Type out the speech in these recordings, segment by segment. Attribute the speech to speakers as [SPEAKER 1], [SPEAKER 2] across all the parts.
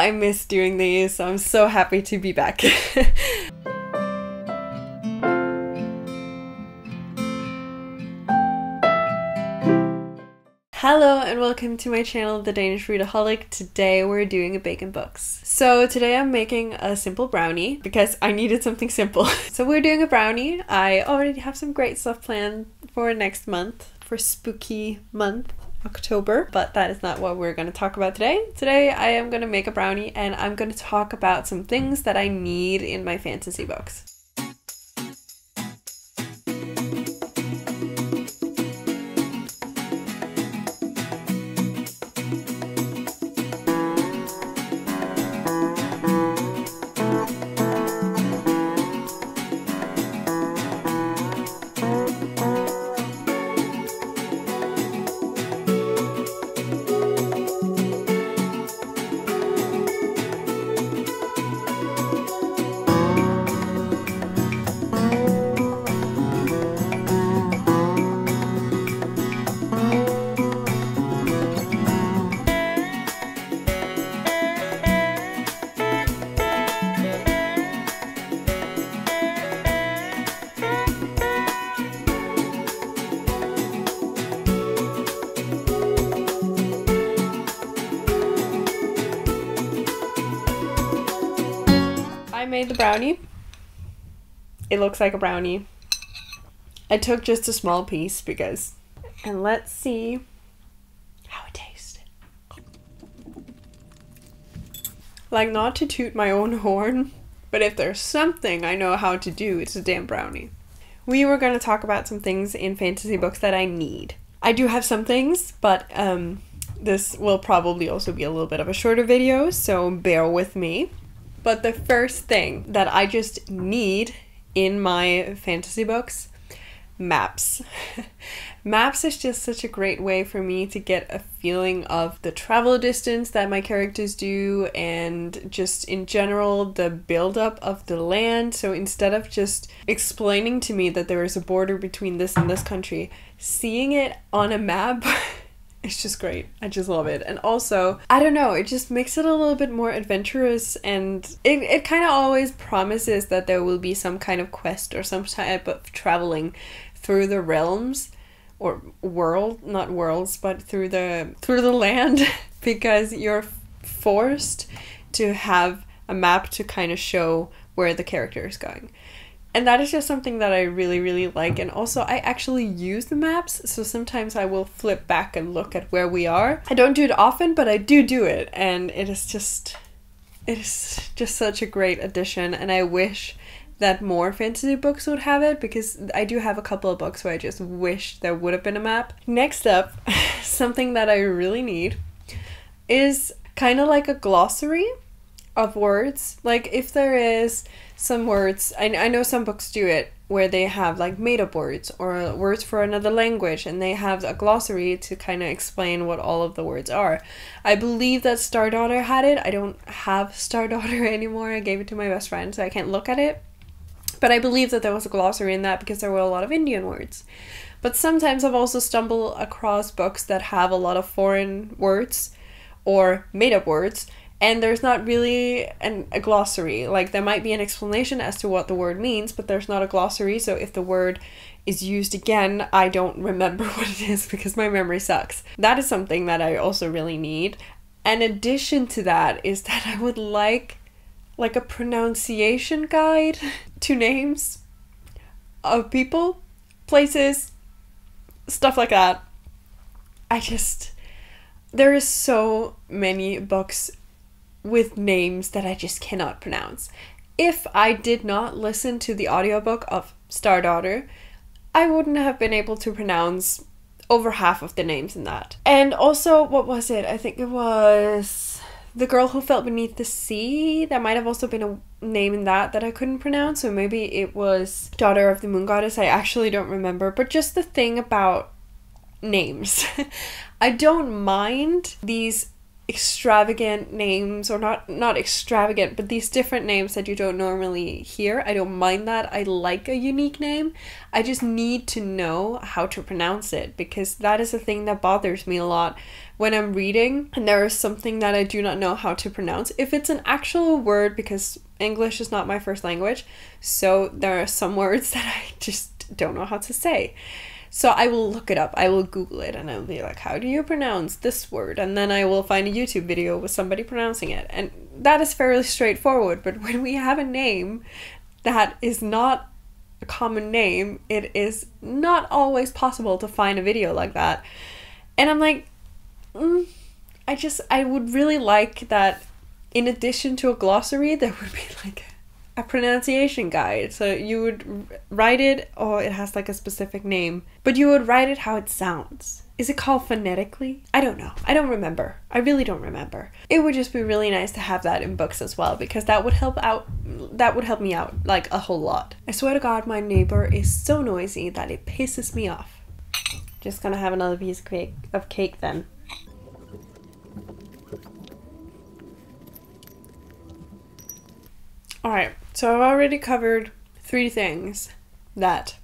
[SPEAKER 1] I miss doing these, so I'm so happy to be back. Hello and welcome to my channel, The Danish Readaholic. Today we're doing a bacon books. So today I'm making a simple brownie because I needed something simple. So we're doing a brownie. I already have some great stuff planned for next month, for spooky month, October, but that is not what we're going to talk about today. Today I am going to make a brownie and I'm going to talk about some things that I need in my fantasy books. I made the brownie. It looks like a brownie. I took just a small piece because... And let's see how it tastes. Like, not to toot my own horn, but if there's something I know how to do, it's a damn brownie. We were going to talk about some things in fantasy books that I need. I do have some things, but this will probably also be a little bit of a shorter video, so bear with me. But the first thing that I just need in my fantasy books, maps. Maps is just such a great way for me to get a feeling of the travel distance that my characters do and just in general the buildup of the land. So instead of just explaining to me that there is a border between this and this country, seeing it on a map it's just great. I just love it. And also, I don't know, it just makes it a little bit more adventurous, and it kind of always promises that there will be some kind of quest or some type of traveling through the realms or world, not worlds, but through the land because you're forced to have a map to kind of show where the character is going. And that is just something that I really, really like. And also, I actually use the maps, so sometimes I will flip back and look at where we are. I don't do it often, but I do it. And it is just such a great addition. And I wish that more fantasy books would have it, because I do have a couple of books where I just wish there would have been a map. Next up, something that I really need is kind of like a glossary of words. Like if there is some words, I know some books do it where they have like made up words or words for another language and they have a glossary to kind of explain what all of the words are. I believe that Stardaughter had it. I don't have Stardaughter anymore. I gave it to my best friend, so I can't look at it. But I believe that there was a glossary in that because there were a lot of Indian words. But sometimes I've also stumbled across books that have a lot of foreign words or made up words, and there's not really a glossary. Like, there might be an explanation as to what the word means, but there's not a glossary, so if the word is used again, I don't remember what it is because my memory sucks. That is something that I also really need. An addition to that is that I would like a pronunciation guide to names of people, places, stuff like that. There is so many books with names that I just cannot pronounce. If I did not listen to the audiobook of Stardaughter, I wouldn't have been able to pronounce over half of the names in that. And also, what was it? I think it was The Girl Who Fell Beneath the Sea. There might have also been a name in that I couldn't pronounce, so maybe it was Daughter of the Moon Goddess. I actually don't remember. But just the thing about names. I don't mind these extravagant names, or not extravagant, but these different names that you don't normally hear. I don't mind that. I like a unique name. I just need to know how to pronounce it, because that is a thing that bothers me a lot when I'm reading and there is something that I do not know how to pronounce. If it's an actual word, because English is not my first language, so there are some words that I just don't know how to say. So I will look it up, I will Google it, and I'll be like, how do you pronounce this word? And then I will find a YouTube video with somebody pronouncing it. And that is fairly straightforward. But when we have a name that is not a common name, it is not always possible to find a video like that. And I'm like, I would really like that in addition to a glossary, there would be like a pronunciation guide. So you would write it, it has like a specific name, but you would write it how it sounds. Is it called phonetically? I don't know. I don't remember. I really don't remember. It would just be really nice to have that in books as well, because that would help me out like a whole lot. I swear to God, my neighbor is so noisy that it pisses me off. Just gonna have another piece of cake then. Alright, so I've already covered 3 things that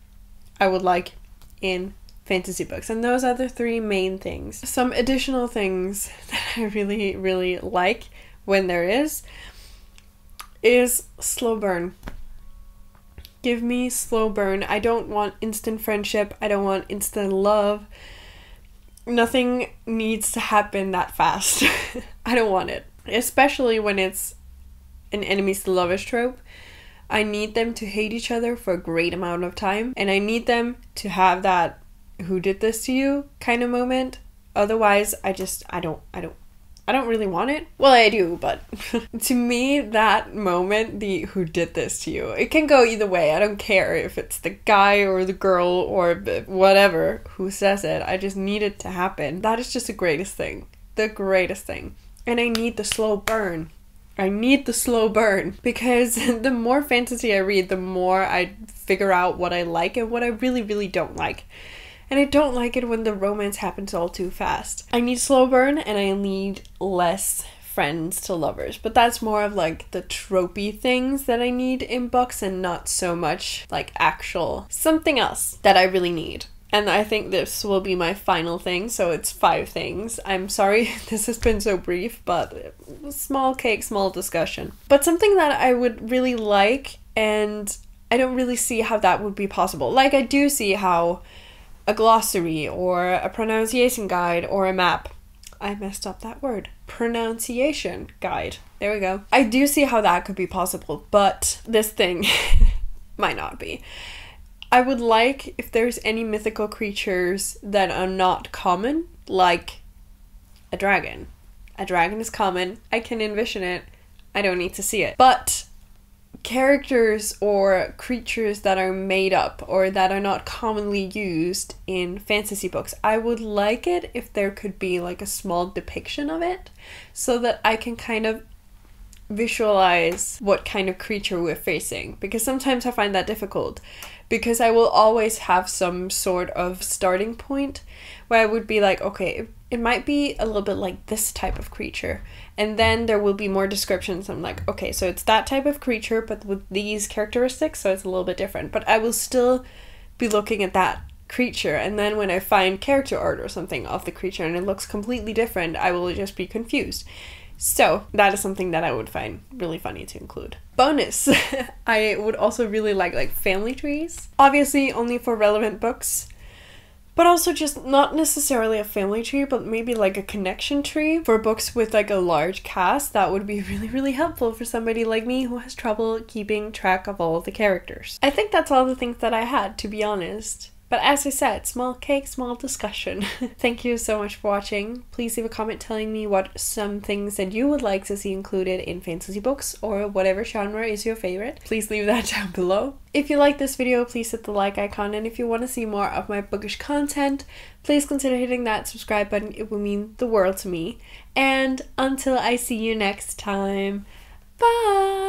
[SPEAKER 1] I would like in fantasy books, and those are the 3 main things. Some additional things that I really, really like when there is slow burn. Give me slow burn. I don't want instant friendship. I don't want instant love. Nothing needs to happen that fast. I don't want it. Especially when it's an enemies to lovers trope. I need them to hate each other for a great amount of time, and I need them to have that "who did this to you" kind of moment. Otherwise, I don't really want it. Well, I do, but to me, that moment, the "who did this to you," it can go either way. I don't care if it's the guy or the girl or whatever who says it. I just need it to happen. That is just the greatest thing. The greatest thing. And I need the slow burn. I need the slow burn, because the more fantasy I read, the more I figure out what I like and what I really, really don't like. And I don't like it when the romance happens all too fast. I need slow burn, and I need less friends to lovers. But that's more of like the tropey things that I need in books, and not so much like actual something else that I really need. And I think this will be my final thing, so it's 5 things. I'm sorry this has been so brief, but small cake, small discussion. But something that I would really like, and I don't really see how that would be possible. Like, I do see how a glossary or a pronunciation guide or a map. I messed up that word. Pronunciation guide. There we go. I do see how that could be possible, but this thing might not be. I would like if there's any mythical creatures that are not common, like a dragon. A dragon is common. I can envision it. I don't need to see it. But characters or creatures that are made up or that are not commonly used in fantasy books, I would like it if there could be like a small depiction of it, so that I can kind of visualize what kind of creature we're facing, because sometimes I find that difficult, because I will always have some sort of starting point where I would be like, okay, it might be a little bit like this type of creature, and then there will be more descriptions. I'm like, okay, so it's that type of creature but with these characteristics, so it's a little bit different, but I will still be looking at that creature, and then when I find character art or something of the creature and it looks completely different, I will just be confused. So that is something that I would find really funny to include. Bonus! I would also really like family trees. Obviously only for relevant books, but also just not necessarily a family tree, but maybe like a connection tree for books with like a large cast. That would be really, really helpful for somebody like me who has trouble keeping track of all of the characters. I think that's all the things that I had, to be honest. But as I said, small cake, small discussion. Thank you so much for watching. Please leave a comment telling me what some things that you would like to see included in fantasy books, or whatever genre is your favorite. Please leave that down below. If you like this video, please hit the like icon, and if you want to see more of my bookish content, please consider hitting that subscribe button. It will mean the world to me. And until I see you next time, bye!